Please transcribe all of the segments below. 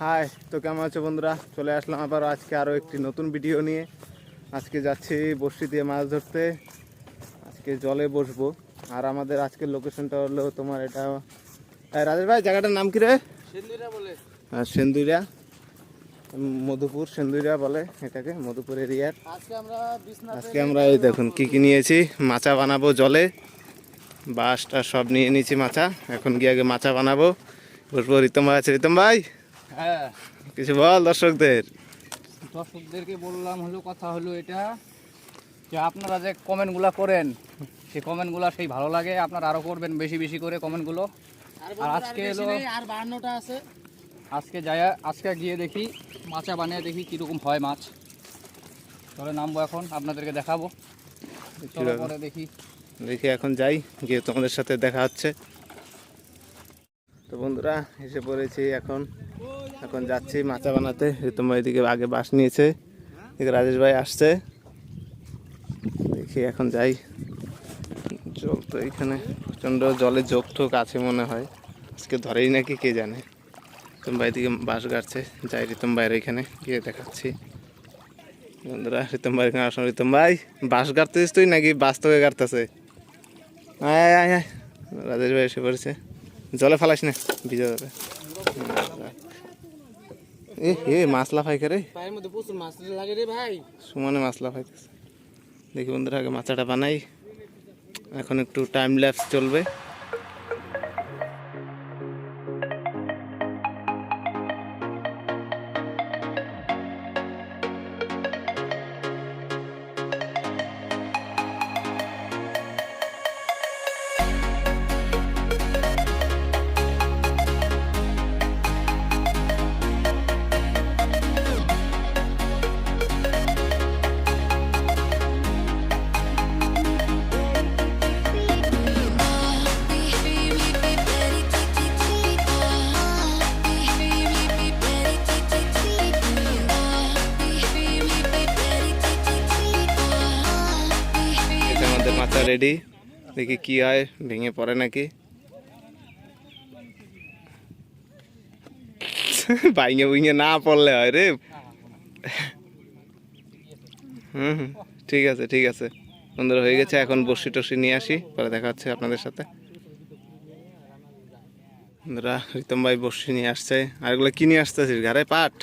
High, তো কেমন আছো বন্ধুরা? চলে আসলাম আবার আজকে আরও একটি নতুন ভিডিও নিয়ে। আজকে যাচ্ছি বড়শি দিয়ে মাছ ধরতে। আজকে জলে বসবো। আর আমাদের আজকের লোকেশনটা হলো তোমার এটা রাজেশ ভাই, জায়গাটার নাম কি রে? সেন্দুরা বলে। সেন্দুরিয়া, মধুপুর সেন্দুরিয়া বলে এটাকে, মধুপুর এরিয়ার। আজকে আমরা এই দেখুন কি কি নিয়েছি। মাচা বানাবো জলে, বাঁশটা সব নিয়ে নিয়েছি মাচা। এখন গিয়ে আগে মাচা বানাবো, বসবো। রিতম ভাই আছে, রিতম ভাই হ্যাঁ, কিছু বল দর্শকদের। দর্শকদেরকে বললাম কথা হলো এটা যে আপনারা যে কমেন্টগুলো করেন সেই কমেন্টগুলো সেই ভালো লাগে, আপনারা আরও করবেন বেশি বেশি করে কমেন্টগুলো। আর আজকে এলো আর 52টা আছে। আজকে গিয়ে দেখি মাচা বানিয়ে দেখি কীরকম হয় মাছ। তাহলে নামবো, এখন আপনাদেরকে দেখাবো। পরে দেখি এখন যাই, গিয়ে তোমাদের সাথে দেখা হচ্ছে। তো বন্ধুরা এসে পড়েছি এখন এখন যাচ্ছি মাচা বানাতে। রিতম ভাই এদিকে আগে বাঁশ নিয়েছে, এদিকে রাজেশ ভাই আসছে। দেখি এখন যাই। জল তো এখানে প্রচণ্ড, জলে যোগ ঠোক আছে মনে হয়, আজকে ধরেই নাকি কে জানে। রিতম ভাই এদিকে বাঁশ গাড়ছে, যাই রিতম ভাইয়ের এখানে গিয়ে দেখাচ্ছি। বন্ধুরা রিতম ভাই এখানে আসুন। রিতম ভাই, বাঁশ গাড়তেছিস তুই নাকি বাঁশ তোকে গাড়তেছে? আয় আয় আয়, রাজেশ ভাই এসে পড়েছে। জলে ফালাইস না, ভিজে যাবে। এ মাছ লাফাই করে, পায়ের মধ্যে প্রচুর মাছ লাগে রে ভাই, সমানে মাছ লাফাইতেছে। দেখি বন্ধুরা আগে মাচাটা বানাই, এখন একটু টাইম ল্যাপস চলবে। মাথা রেডি, দেখি কি হয়, ভেঙে পড়ে নাকি। ভাইঙে ভুইঙে না পড়লে হয় রে। হুম, ঠিক আছে ঠিক আছে বন্ধুরা, হয়ে গেছে। এখন বড়শি টসি নিয়ে আসি, পরে দেখা হচ্ছে আপনাদের সাথে। বন্ধুরা রিতম ভাই বড়শি নিয়ে আসছে। আর এগুলো কি নিয়ে আসতেছিস? ঘরে পাট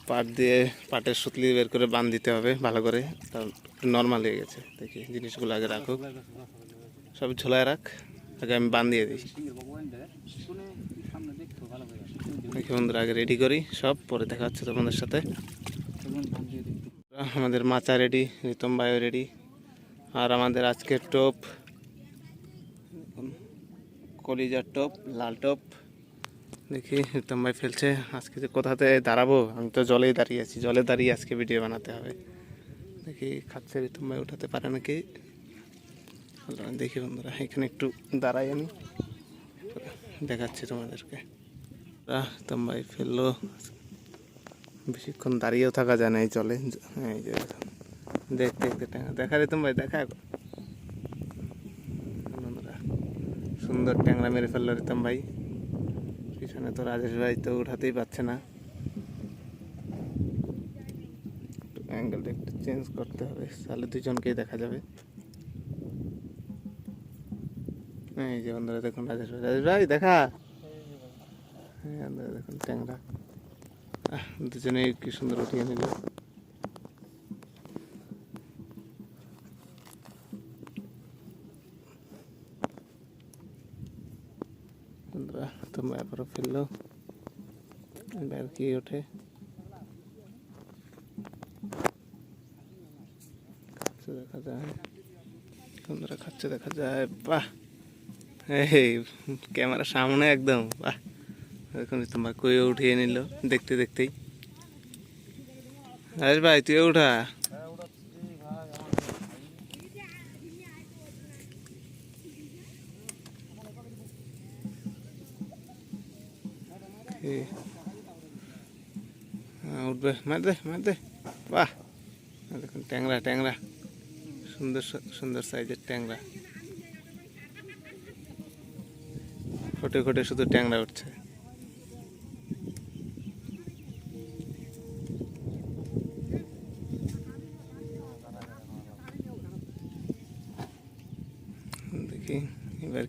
পাট দিয়ে পাটের সুতলি বের করে বাঁধ দিতে হবে ভালো করে, নর্মাল হয়ে গেছে। দেখি জিনিসগুলো আগে রাখুক, সব ঝোলায় রাখ, আগে আমি বাঁধ দিয়ে দিই। দেখি বন্ধুরা আগে রেডি করি সব, পরে দেখা হচ্ছে তোমাদের সাথে। আমাদের মাচা রেডি, রিতম ভাইও রেডি। আর আমাদের আজকের টোপ, কলিজার টোপ, লাল টোপ। দেখি রিতম ভাই ফেলছে। আজকে যে কোথাতে দাঁড়াবো, আমি তো জলেই দাঁড়িয়ে আছি, জলে দাঁড়িয়ে আজকে ভিডিও বানাতে হবে। দেখি খাচ্ছে রিতম ভাই, উঠাতে পারে নাকি। দেখি বন্ধুরা এখানে একটু দাঁড়াই, আমি দেখাচ্ছি তোমাদেরকে। রিতম ভাই ফেললো, বেশিক্ষণ দাঁড়িয়েও থাকা যায় না এই জলে। এই যে দেখতে দেখতে ট্যাংরা দেখা, রিতম ভাই দেখা, সুন্দর ট্যাংরা মেরে ফেললো রিতম ভাই। পিছনে তো রাজেশ ভাই তো উঠাতেই পারছে না, অ্যাঙ্গেলটা একটু চেঞ্জ করতে হবে, তাহলে দুজনকেই দেখা যাবে। এই যে বন্ধুরা দেখুন, রাজেশ ভাই দেখা, হ্যাঁ দেখুন ট্যাংরা দুজনেই কি সুন্দর উঠিয়ে নিল। বন্ধুরা তোমরা আবারও ফেললো, এবার কি ওঠে, খাচ্ছে দেখা যায়, বন্ধুরা খাচ্ছে দেখা যায়। বাহ, এই ক্যামেরার সামনে একদম, বাহ দেখুন তোমার কইও উঠিয়ে নিল দেখতে দেখতেই। আরে ভাই তুইও উঠা। উঠবে, মার দে মার দে। বাহ দেখুন ট্যাংরা ট্যাংরা, সুন্দর সুন্দর সাইজের ট্যাংরা, খটে খটে শুধু ট্যাংরা উঠছে।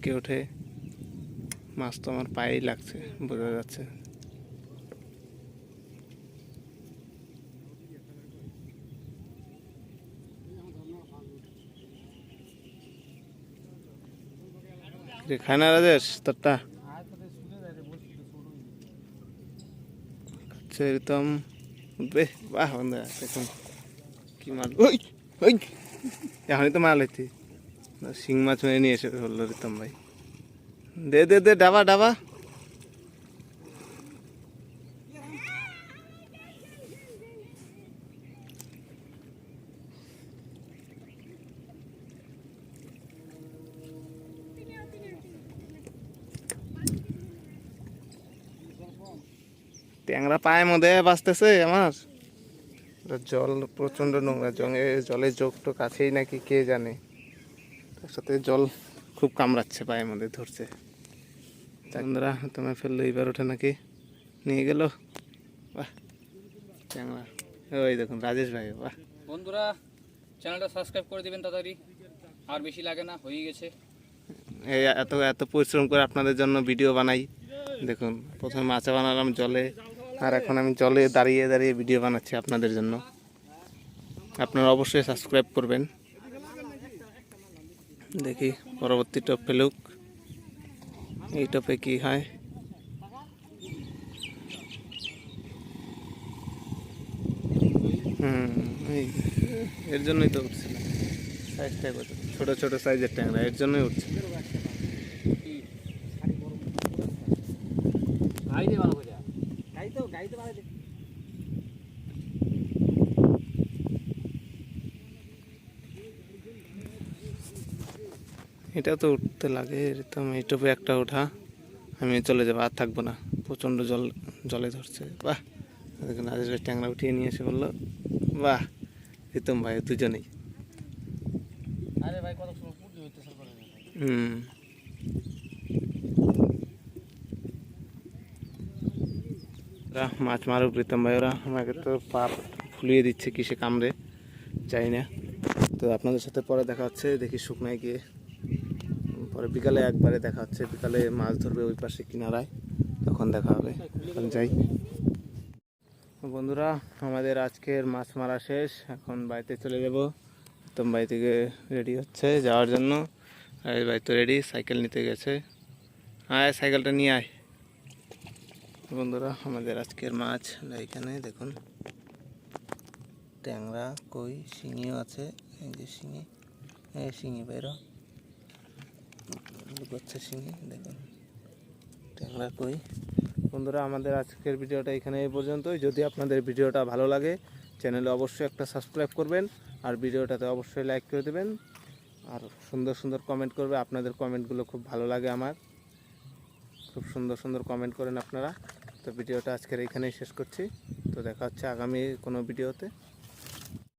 ঝাঁকে ওঠে। মাছ তো আমার পায়েই লাগছে, বোঝা যাচ্ছে। খায় না রাজেশ তোরটা? আচ্ছা এরকম উঠবে। বাহ বন্ধুরা দেখুন কি মাছ, ওই ওই এখনই তো মাল হইতি। শিং মাছ মেরে নিয়ে এসে বললো রিতম ভাই, দে দে দে ডাবা ডাবা। ট্যাংরা পায়ের মধ্যে বাঁচতেছে আমার। জল প্রচন্ড নোংরা, জলের যোগ তো কাছেই নাকি কে জানে, তার সাথে জল খুব কামড়াচ্ছে, পায়ের মধ্যে ধরছে। বন্ধুরা তোমায় ফেললো, এবার ওঠে নাকি, নিয়ে গেল। বাহ ট্যাংরা, ওই দেখুন রাজেশ ভাই। বাহ বন্ধুরা চ্যানেলটা সাবস্ক্রাইব করে দিবেন তাড়াতাড়ি, আর বেশি লাগে না, হয়ে গেছে। এই এত এত পরিশ্রম করে আপনাদের জন্য ভিডিও বানাই। দেখুন প্রথমে মাছা বানালাম জলে, আর এখন আমি জলে দাঁড়িয়ে দাঁড়িয়ে ভিডিও বানাচ্ছি আপনাদের জন্য। আপনারা অবশ্যই সাবস্ক্রাইব করবেন। দেখি পরবর্তী টপ ফেলুক, এই টপে কি হয়। এই এর জন্যই তো উঠছে না, সাইজটা কত ছোট ছোট সাইজের ট্যাংরা, এর জন্যই উঠছে। এটা তো উঠতে লাগে, এরকম এই টপে একটা ওঠা, আমি চলে যাবো, আর থাকবো না, প্রচণ্ড জলে ধরছে। বাহ দেখুন রাজেশ ভাই ট্যাংরা উঠিয়ে নিয়ে এসে বললো, বাহ রিতম ভাই দুজনেই। আরে ভাই কত সময় পুরো হইতেছে করে। ওরা মাছ মারুক রিতম ভাই, ওরা আমাকে তো পা ফুলিয়ে দিচ্ছে কিসে কামড়ে চাই না। তো আপনাদের সাথে পরে দেখা হচ্ছে, দেখি শুকনায় গিয়ে পরে বিকালে একবারে দেখা হচ্ছে, বিকালে মাছ ধরবে ওই পাশে কিনারায়, তখন দেখা হবে। এখন যাই বন্ধুরা, আমাদের আজকের মাছ মারা শেষ, এখন বাড়িতে চলে যাব। রিতম বাড়ি থেকে রেডি হচ্ছে যাওয়ার জন্য, আর এই বাড়ি তো রেডি, সাইকেল নিতে গেছে। আয় সাইকেলটা নিয়ে আয়। বন্ধুরা আমাদের আজকের মাছ এখানে দেখুন, ট্যাংরা কই শিঙিও আছে, এই যে শিঙি, এই শিঙি বেরো লুকোচ্ছে শিঙি, দেখুন ট্যাংরা কই। বন্ধুরা আমাদের আজকের ভিডিওটা এখানে এই পর্যন্তই। যদি আপনাদের ভিডিওটা ভালো লাগে চ্যানেলে অবশ্যই একটা সাবস্ক্রাইব করবেন, আর ভিডিওটাতে অবশ্যই লাইক করে দেবেন, আর সুন্দর সুন্দর কমেন্ট করবে। আপনাদের কমেন্টগুলো খুব ভালো লাগে আমার, খুব সুন্দর সুন্দর কমেন্ট করেন আপনারা। তো ভিডিওটা আজকের এইখানেই শেষ করছি, তো দেখা হচ্ছে আগামী কোনো ভিডিওতে।